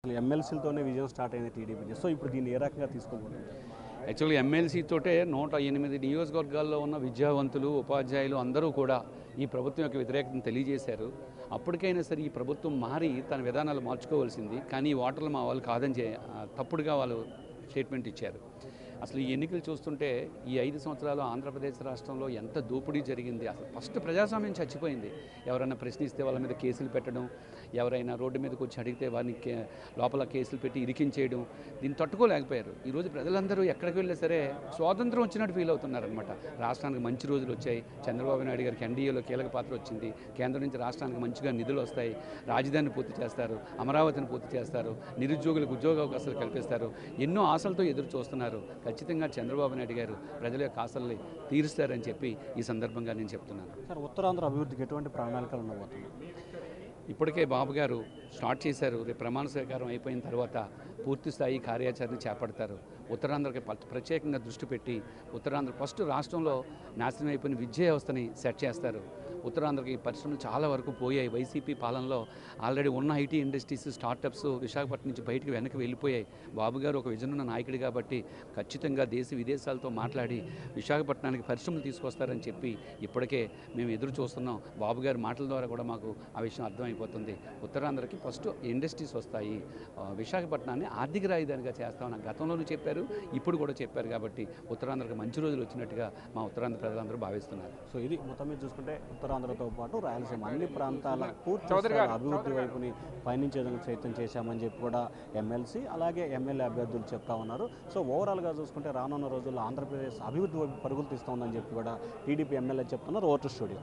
ఎమ్మెల్సీలతోనే విజయం స్టార్ట్ అయింది టీడీపీకి. సో ఇప్పుడు దీన్ని ఏ రకంగా తీసుకోబోతుంది? యాక్చువల్గా ఎమ్మెల్సీతోటే 108 నియోజకవర్గాల్లో ఉన్న విద్యావంతులు, ఉపాధ్యాయులు అందరూ కూడా ఈ ప్రభుత్వం యొక్క వ్యతిరేకతను తెలియజేశారు. అప్పటికైనా సరే ఈ ప్రభుత్వం మారి తన విధానాలు మార్చుకోవాల్సింది. కానీ ఈ ఓటర్లు మా వాళ్ళు కాదని తప్పుడుగా వాళ్ళు స్టేట్మెంట్ ఇచ్చారు. అసలు ఈ ఎన్నికలు చూస్తుంటే ఈ 5 సంవత్సరాలు ఆంధ్రప్రదేశ్ రాష్ట్రంలో ఎంత దోపిడీ జరిగింది. అసలు ఫస్ట్ ప్రజాస్వామ్యం చచ్చిపోయింది. ఎవరైనా ప్రశ్నిస్తే వాళ్ళ మీద కేసులు పెట్టడం, ఎవరైనా రోడ్డు మీదకి వచ్చి అడిగితే వారిని లోపల కేసులు పెట్టి ఇరికించేయడం, దీన్ని తట్టుకోలేకపోయారు. ఈరోజు ప్రజలందరూ ఎక్కడికి వెళ్ళినా సరే స్వాతంత్రం వచ్చినట్టు ఫీల్ అవుతున్నారనమాట. రాష్ట్రానికి మంచి రోజులు వచ్చాయి. చంద్రబాబు నాయుడు గారికి ఎన్డీఏలో కీలక పాత్ర వచ్చింది. కేంద్రం నుంచి రాష్ట్రానికి మంచిగా నిధులు వస్తాయి. రాజధానిని పూర్తి చేస్తారు, అమరావతిని పూర్తి చేస్తారు, నిరుద్యోగులకు ఉద్యోగ అవకాశాలు కల్పిస్తారు. ఎన్నో ఆశలతో ఎదురు చూస్తున్నారు. ఖచ్చితంగా చంద్రబాబు నాయుడు గారు ప్రజల యొక్క ఆశల్ని తీరుస్తారని చెప్పి ఈ సందర్భంగా నేను చెప్తున్నాను. సార్, ఉత్తరాంధ్ర అభివృద్ధికి ఎటువంటి ప్రణాళికలు ఉండబోతున్నాయి? ఇప్పటికే బాబు గారు స్టార్ట్ చేశారు. రేపు ప్రమాణ స్వీకారం అయిపోయిన తర్వాత పూర్తి స్థాయి కార్యాచరణ చేపడతారు. ఉత్తరాంధ్రకి ప్రత్యేకంగా దృష్టి పెట్టి ఉత్తరాంధ్ర ఫస్ట్ రాష్ట్రంలో నాశనం అయిపోయిన విద్యా వ్యవస్థని సెట్ చేస్తారు. ఉత్తరాంధ్రకి పరిశ్రమలు చాలా వరకు పోయాయి. వైసీపీ పాలనలో ఆల్రెడీ ఉన్న ఐటీ ఇండస్ట్రీస్, స్టార్టప్స్ విశాఖపట్నం నుంచి బయటకు వెనక్కి వెళ్ళిపోయాయి. బాబు గారు ఒక విజన్ ఉన్న నాయకుడు కాబట్టి ఖచ్చితంగా దేశ విదేశాలతో మాట్లాడి విశాఖపట్నానికి పరిశ్రమలు తీసుకొస్తారని చెప్పి ఇప్పటికే మేము ఎదురు చూస్తున్నాం. బాబు గారి మాటల ద్వారా కూడా మాకు ఆ విషయం అర్థమైపోతుంది. ఉత్తరాంధ్రకి ఫస్ట్ ఇండస్ట్రీస్ వస్తాయి, విశాఖపట్నాన్ని ఆర్థిక రాజధానిగా చేస్తామని గతంలోనూ చెప్పారు, ఇప్పుడు కూడా చెప్పారు. కాబట్టి ఉత్తరాంధ్రకి మంచి రోజులు వచ్చినట్టుగా మా ఉత్తరాంధ్ర ప్రజలందరూ భావిస్తున్నారు. సో ఇది మొత్తం మీద చూసుకుంటే ఉత్తరాంధ్రతో పాటు రాయలసీమ అన్ని ప్రాంతాల పూర్తి అభివృద్ధి వైపుని పయనించేందుకు ప్రయత్నం చేశామని చెప్పి కూడా ఎమ్మెల్సీ అలాగే ఎమ్మెల్యే అభ్యర్థులు చెప్తా ఉన్నారు. సో ఓవరాల్గా చూసుకుంటే రానున్న రోజుల్లో ఆంధ్రప్రదేశ్ అభివృద్ధి వైపు పరుగులు తీస్తూ ఉందని చెప్పి కూడా టీడీపీ ఎమ్మెల్యే చెప్తున్నారు. Vote studio.